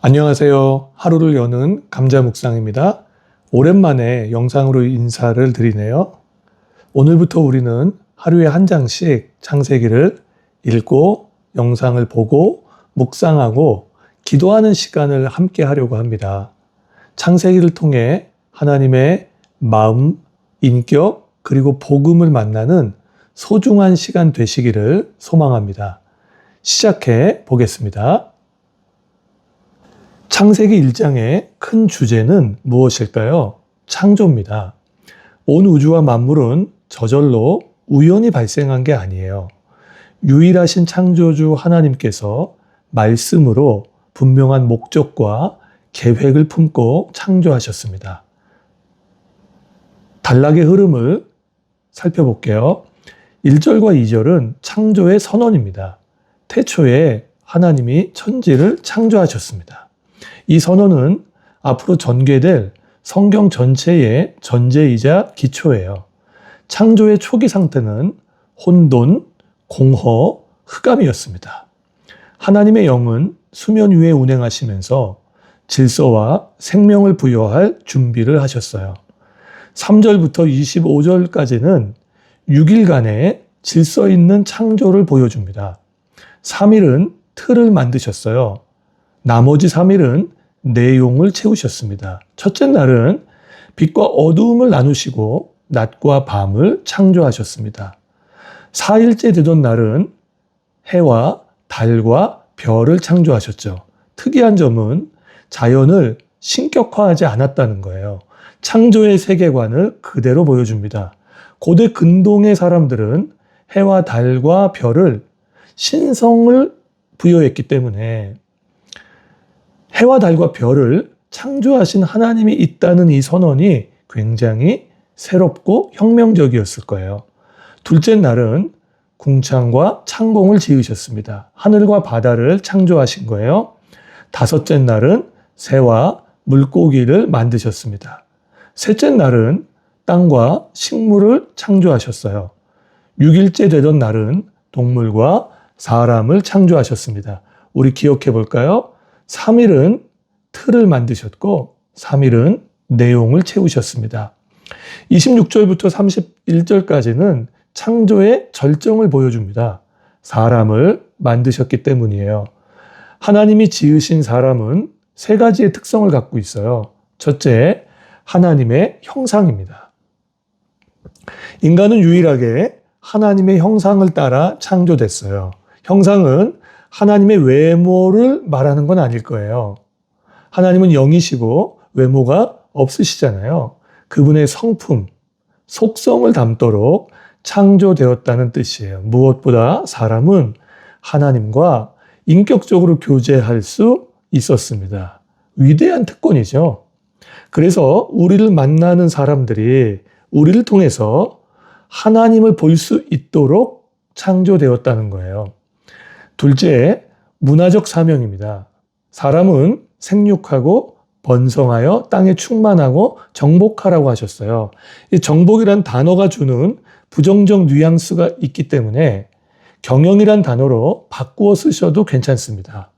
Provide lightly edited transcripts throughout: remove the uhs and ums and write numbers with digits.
안녕하세요. 하루를 여는 감자 묵상입니다. 오랜만에 영상으로 인사를 드리네요. 오늘부터 우리는 하루에 한 장씩 창세기를 읽고 영상을 보고 묵상하고 기도하는 시간을 함께 하려고 합니다. 창세기를 통해 하나님의 마음, 인격, 그리고 복음을 만나는 소중한 시간 되시기를 소망합니다. 시작해 보겠습니다. 창세기 1장의 큰 주제는 무엇일까요? 창조입니다. 온 우주와 만물은 저절로 우연히 발생한 게 아니에요. 유일하신 창조주 하나님께서 말씀으로 분명한 목적과 계획을 품고 창조하셨습니다. 단락의 흐름을 살펴볼게요. 1절과 2절은 창조의 선언입니다. 태초에 하나님이 천지를 창조하셨습니다. 이 선언은 앞으로 전개될 성경 전체의 전제이자 기초예요. 창조의 초기 상태는 혼돈, 공허, 흑암이었습니다. 하나님의 영은 수면 위에 운행하시면서 질서와 생명을 부여할 준비를 하셨어요. 3절부터 25절까지는 6일간의 질서 있는 창조를 보여줍니다. 3일은 틀을 만드셨어요. 나머지 3일은 내용을 채우셨습니다. 첫째 날은 빛과 어두움을 나누시고 낮과 밤을 창조하셨습니다. 4일째 되던 날은 해와 달과 별을 창조하셨죠. 특이한 점은 자연을 신격화하지 않았다는 거예요. 창조의 세계관을 그대로 보여줍니다. 고대 근동의 사람들은 해와 달과 별을 신성을 부여했기 때문에 해와 달과 별을 창조하신 하나님이 있다는 이 선언이 굉장히 새롭고 혁명적이었을 거예요. 둘째 날은 궁창과 창공을 지으셨습니다. 하늘과 바다를 창조하신 거예요. 다섯째 날은 새와 물고기를 만드셨습니다. 셋째 날은 땅과 식물을 창조하셨어요. 6일째 되던 날은 동물과 사람을 창조하셨습니다. 우리 기억해 볼까요? 3일은 틀을 만드셨고 3일은 내용을 채우셨습니다. 26절부터 31절까지는 창조의 절정을 보여줍니다. 사람을 만드셨기 때문이에요. 하나님이 지으신 사람은 세 가지의 특성을 갖고 있어요. 첫째, 하나님의 형상입니다. 인간은 유일하게 하나님의 형상을 따라 창조됐어요. 형상은 하나님의 외모를 말하는 건 아닐 거예요. 하나님은 영이시고 외모가 없으시잖아요. 그분의 성품, 속성을 담도록 창조되었다는 뜻이에요. 무엇보다 사람은 하나님과 인격적으로 교제할 수 있었습니다. 위대한 특권이죠. 그래서 우리를 만나는 사람들이 우리를 통해서 하나님을 볼 수 있도록 창조되었다는 거예요. 둘째, 문화적 사명입니다. 사람은 생육하고 번성하여 땅에 충만하고 정복하라고 하셨어요. 이 정복이란 단어가 주는 부정적 뉘앙스가 있기 때문에 경영이란 단어로 바꾸어 쓰셔도 괜찮습니다.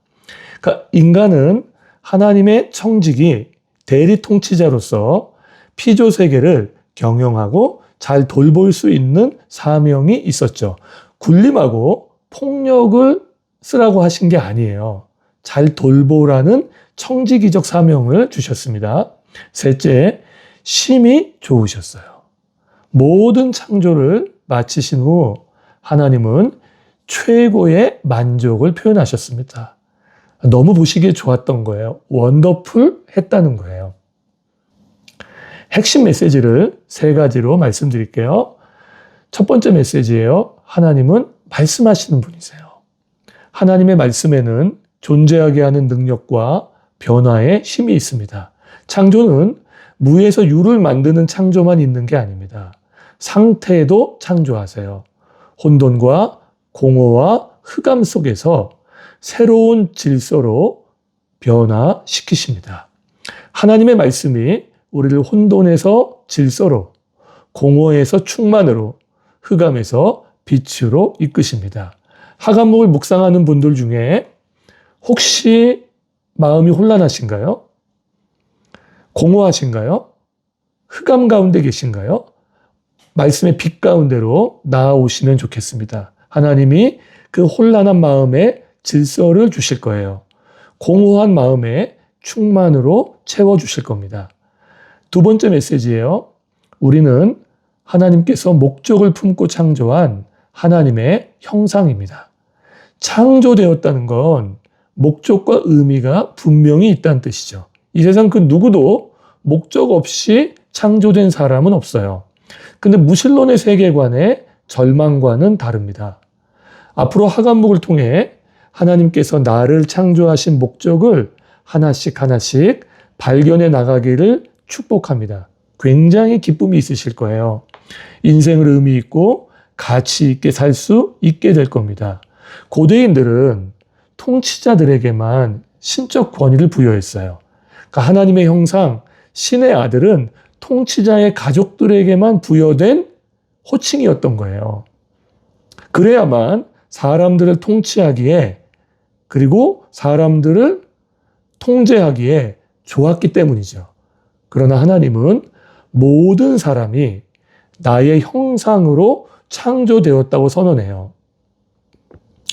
그러니까 인간은 하나님의 청지기, 대리 통치자로서 피조 세계를 경영하고 잘 돌볼 수 있는 사명이 있었죠. 군림하고 폭력을 쓰라고 하신 게 아니에요. 잘 돌보라는 청지기적 사명을 주셨습니다. 셋째, 심히 좋으셨어요. 모든 창조를 마치신 후 하나님은 최고의 만족을 표현하셨습니다. 너무 보시기에 좋았던 거예요. 원더풀 했다는 거예요. 핵심 메시지를 세 가지로 말씀드릴게요. 첫 번째 메시지예요. 하나님은 말씀하시는 분이세요. 하나님의 말씀에는 존재하게 하는 능력과 변화의 힘이 있습니다. 창조는 무에서 유를 만드는 창조만 있는 게 아닙니다. 상태도 창조하세요. 혼돈과 공허와 흑암 속에서 새로운 질서로 변화시키십니다. 하나님의 말씀이 우리를 혼돈에서 질서로, 공허에서 충만으로, 흑암에서 빛으로 이끄십니다. 하간목을 묵상하는 분들 중에 혹시 마음이 혼란하신가요? 공허하신가요? 흑암 가운데 계신가요? 말씀의 빛 가운데로 나아오시면 좋겠습니다. 하나님이 그 혼란한 마음에 질서를 주실 거예요. 공허한 마음에 충만으로 채워주실 겁니다. 두 번째 메시지예요. 우리는 하나님께서 목적을 품고 창조한 하나님의 형상입니다. 창조되었다는 건 목적과 의미가 분명히 있다는 뜻이죠. 이 세상 그 누구도 목적 없이 창조된 사람은 없어요. 근데 무신론의 세계관의 절망과는 다릅니다. 앞으로 하간목을 통해 하나님께서 나를 창조하신 목적을 하나씩 하나씩 발견해 나가기를 축복합니다. 굉장히 기쁨이 있으실 거예요. 인생을 의미 있고 가치 있게 살 수 있게 될 겁니다. 고대인들은 통치자들에게만 신적 권위를 부여했어요. 그러니까 하나님의 형상, 신의 아들은 통치자의 가족들에게만 부여된 호칭이었던 거예요. 그래야만 사람들을 통치하기에 그리고 사람들을 통제하기에 좋았기 때문이죠. 그러나 하나님은 모든 사람이 나의 형상으로 창조되었다고 선언해요.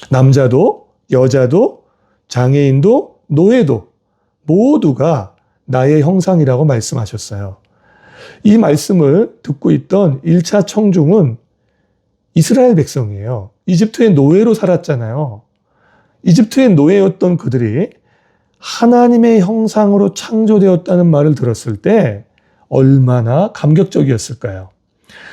남자도 여자도 장애인도 노예도 모두가 나의 형상이라고 말씀하셨어요. 이 말씀을 듣고 있던 1차 청중은 이스라엘 백성이에요. 이집트의 노예로 살았잖아요. 이집트의 노예였던 그들이 하나님의 형상으로 창조되었다는 말을 들었을 때 얼마나 감격적이었을까요?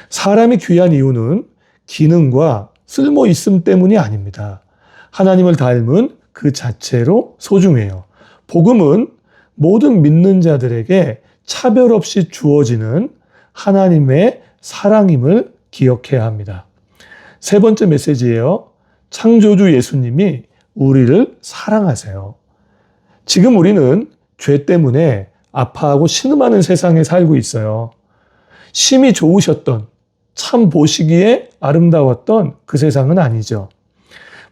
사람이 귀한 이유는 기능과 쓸모 있음 때문이 아닙니다. 하나님을 닮은 그 자체로 소중해요. 복음은 모든 믿는 자들에게 차별 없이 주어지는 하나님의 사랑임을 기억해야 합니다. 세 번째 메시지예요. 창조주 예수님이 우리를 사랑하세요. 지금 우리는 죄 때문에 아파하고 신음하는 세상에 살고 있어요. 심히 좋으셨던, 참 보시기에 아름다웠던 그 세상은 아니죠.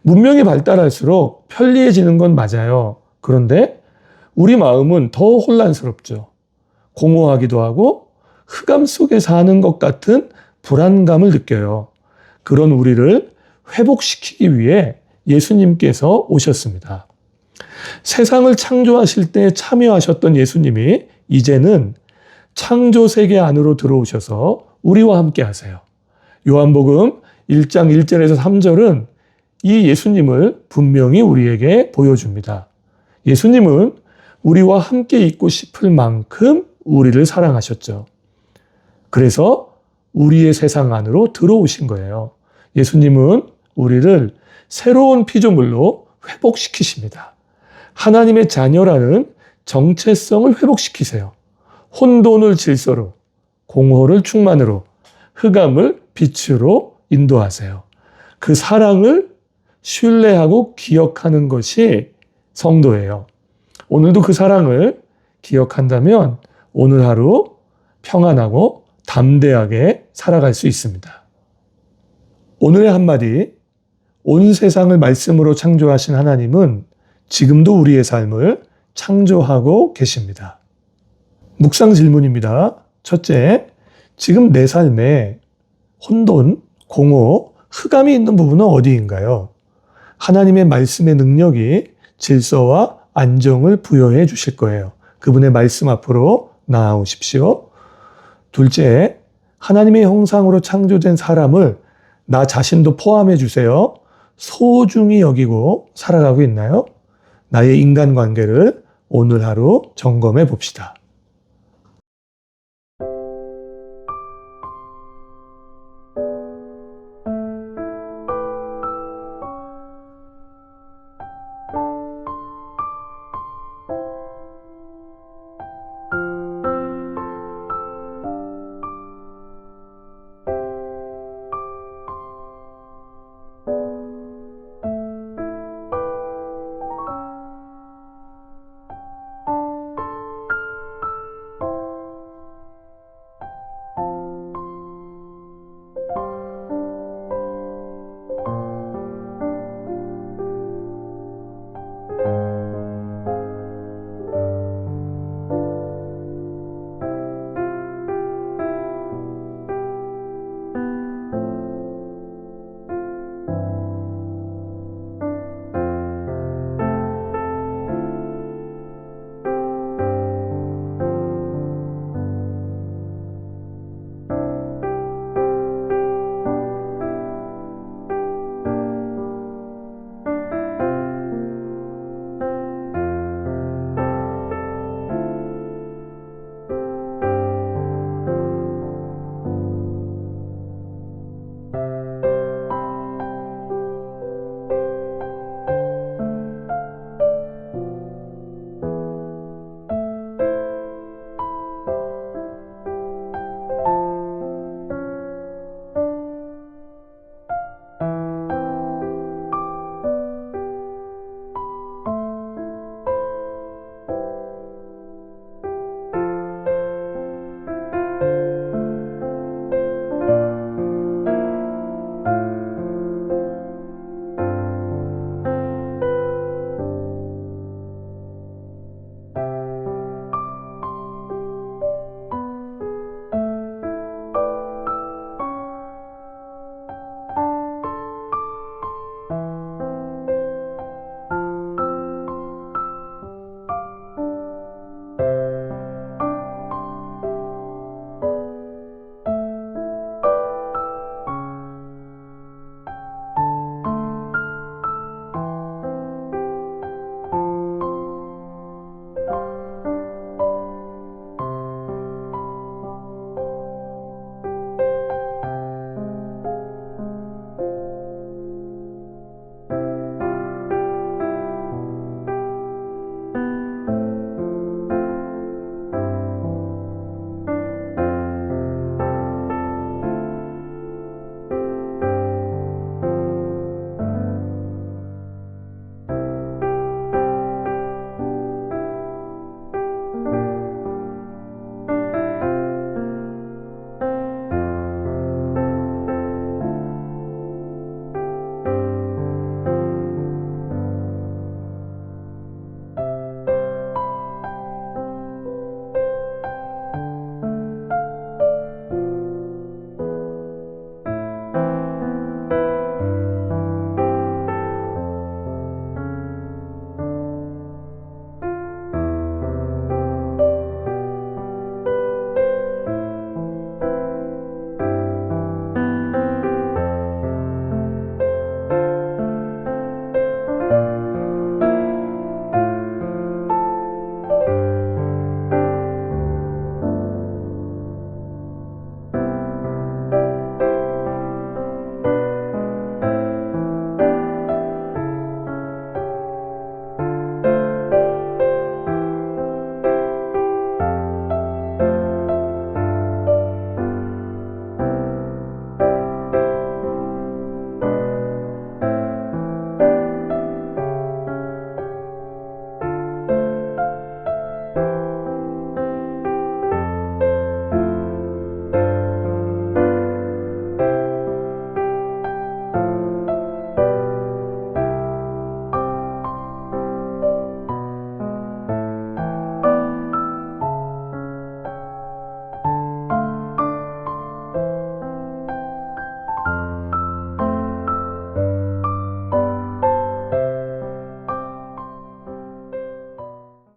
문명이 발달할수록 편리해지는 건 맞아요. 그런데 우리 마음은 더 혼란스럽죠. 공허하기도 하고 흑암 속에 사는 것 같은 불안감을 느껴요. 그런 우리를 회복시키기 위해 예수님께서 오셨습니다. 세상을 창조하실 때 참여하셨던 예수님이 이제는 창조 세계 안으로 들어오셔서 우리와 함께 하세요. 요한복음 1장 1절에서 3절은 이 예수님을 분명히 우리에게 보여줍니다. 예수님은 우리와 함께 있고 싶을 만큼 우리를 사랑하셨죠. 그래서 우리의 세상 안으로 들어오신 거예요. 예수님은 우리를 새로운 피조물로 회복시키십니다. 하나님의 자녀라는 정체성을 회복시키세요. 혼돈을 질서로, 공허를 충만으로, 흑암을 빛으로 인도하세요. 그 사랑을 신뢰하고 기억하는 것이 성도예요. 오늘도 그 사랑을 기억한다면 오늘 하루 평안하고 담대하게 살아갈 수 있습니다. 오늘의 한마디, 온 세상을 말씀으로 창조하신 하나님은 지금도 우리의 삶을 창조하고 계십니다. 묵상 질문입니다. 첫째, 지금 내 삶에 혼돈, 공허, 흑암이 있는 부분은 어디인가요? 하나님의 말씀의 능력이 질서와 안정을 부여해 주실 거예요. 그분의 말씀 앞으로 나아오십시오. 둘째, 하나님의 형상으로 창조된 사람을 나 자신도 포함해 주세요. 소중히 여기고 살아가고 있나요? 나의 인간관계를 오늘 하루 점검해 봅시다.